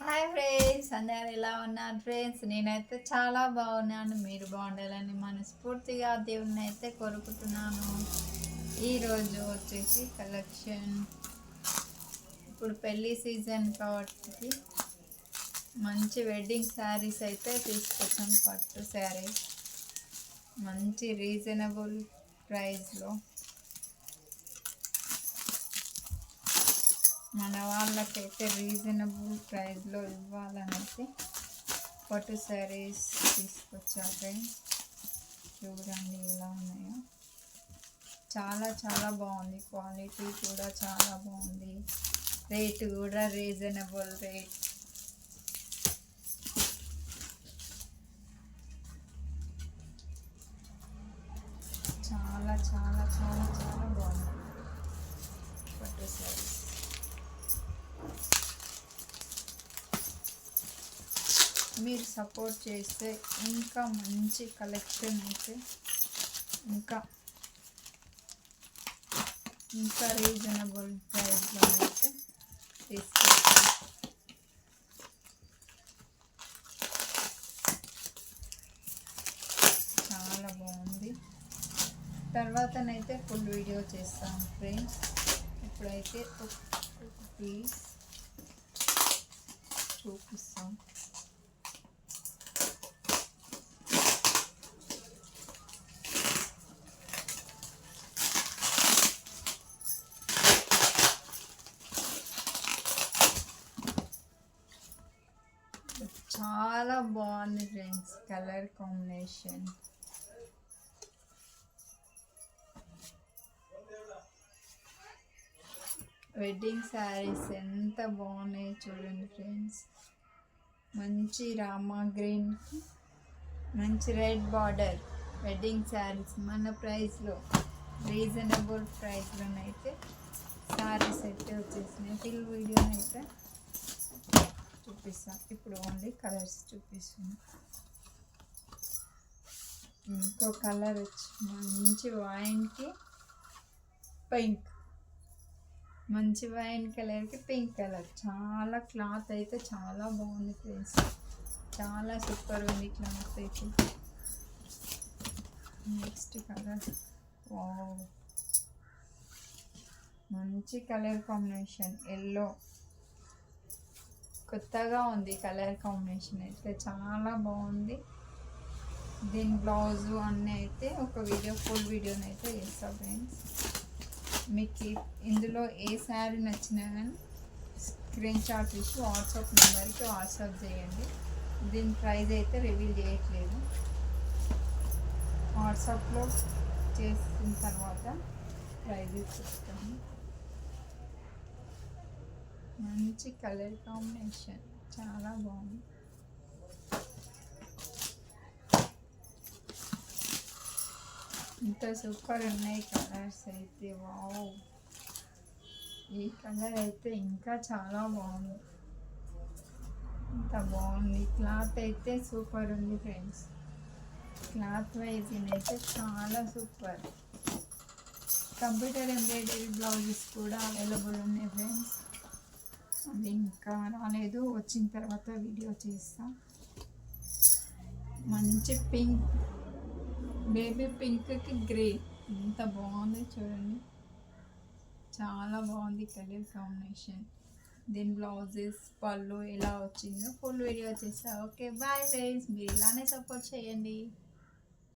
Hi friends, అందరు ఎలా ఉన్నారు ఫ్రెండ్స్? నేనైతే చాలా బాగున్నాను. మీరు బాగుండాలని మనస్ఫూర్తిగా దేవుణ్ణి అయితే కోరుకుంటున్నాను. ఈరోజు వచ్చేసి కలెక్షన్, ఇప్పుడు పెళ్ళి సీజన్ కాబట్టి మంచి వెడ్డింగ్ శారీస్ అయితే తీసుకొచ్చాం. పట్టు శారీ మంచి రీజనబుల్ ప్రైస్లో మన వాళ్ళకైతే రీజనబుల్ ప్రైస్లో ఇవ్వాలనైతే పట్టు శారీస్ తీసుకొచ్చా ఫ్రెండ్స్. చూడండి ఎలా ఉన్నాయో. చాలా చాలా బాగుంది, క్వాలిటీ కూడా చాలా బాగుంది, రేట్ కూడా రీజనబుల్ రేట్. చాలా చాలా చాలా చాలా బాగుంది పట్టు శారీస్. మీరు సపోర్ట్ చేస్తే ఇంకా మంచి కలెక్షన్ అయితే ఇంకా రీజనబుల్ ప్రైస్లో అయితే తీసుకొస్తాం. చాలా బాగుంది. తర్వాతనైతే ఫుల్ వీడియో చేస్తాం ఫ్రెండ్స్. ఇప్పుడైతే ఒక పీస్ చూపిస్తాం. చాలా బాగుంది friends, colour combination. Wedding saris ఎంత బాగున్నాయి చూడండి ఫ్రెండ్స్. మంచి రామా గ్రీన్కి మంచి రెడ్ బార్డర్ వెడ్డింగ్ శారీస్ మన ప్రైస్లో, రీజనబుల్ ప్రైస్లోనైతే శారీస్ అయితే వచ్చేసినాయి. ఫుల్ వీడియోనైతే చూపిస్తాం. ఇప్పుడు ఓన్లీ కలర్స్ చూపిస్తున్నాం. ఇంకో కలర్ వచ్చి మంచి వైన్కి పింక్, మంచి వైన్ కలర్కి పింక్ కలర్. చాలా క్లాత్ అయితే చాలా బాగుంది ఫ్రెండ్స్, చాలా సూపర్ ఉంది క్లాత్ అయితే. నెక్స్ట్ కలర్, మంచి కలర్ కాంబినేషన్, ఎల్లో. కొత్తగా ఉంది కలర్ కాంబినేషన్ అయితే, చాలా బాగుంది. దీని బ్లౌజు అన్నీ అయితే ఒక వీడియో, ఫుల్ వీడియోనైతే చేస్తా ఫ్రెండ్స్. మీకు ఇందులో ఏ శారీ నచ్చినా కానీ స్క్రీన్ షాట్ తీసి వాట్సాప్ నెంబర్కి వాట్సాప్ చేయండి. దీని ప్రైస్ అయితే రివీల్ చేయట్లేదు. వాట్సాప్లో చేసిన తర్వాత ప్రైజ్ చెప్తాను. మంచి కలర్ కాంబినేషన్, చాలా బాగుంది. ఇంత సూపర్ ఉన్నాయి కలర్స్ అయితే. వావ్, ఈ కలర్ అయితే ఇంకా చాలా బాగుంది. ఇంత బాగుంది. క్లాత్ అయితే సూపర్ ఉంది ఫ్రెండ్స్. క్లాత్ వైజ్ అయితే చాలా సూపర్. కంప్యూటర్ ఎంబ్రాయిడరీ బ్లౌజెస్ కూడా అవైలబుల్ ఉన్నాయి ఫ్రెండ్స్. అది ఇంకా రాలేదు, వచ్చిన తర్వాత వీడియో చేస్తా. మంచి పింక్, బేబీ పింక్కి గ్రే, ఎంత బాగుంది చూడండి. చాలా బాగుంది కలర్ కాంబినేషన్. దీని బ్లౌజెస్, పళ్ళు ఎలా వచ్చిందో ఫుల్ వీడియో చేస్తా. ఓకే బాయ్ ఫ్రెండ్స్, మీరు ఇలానే సపోర్ట్ చేయండి.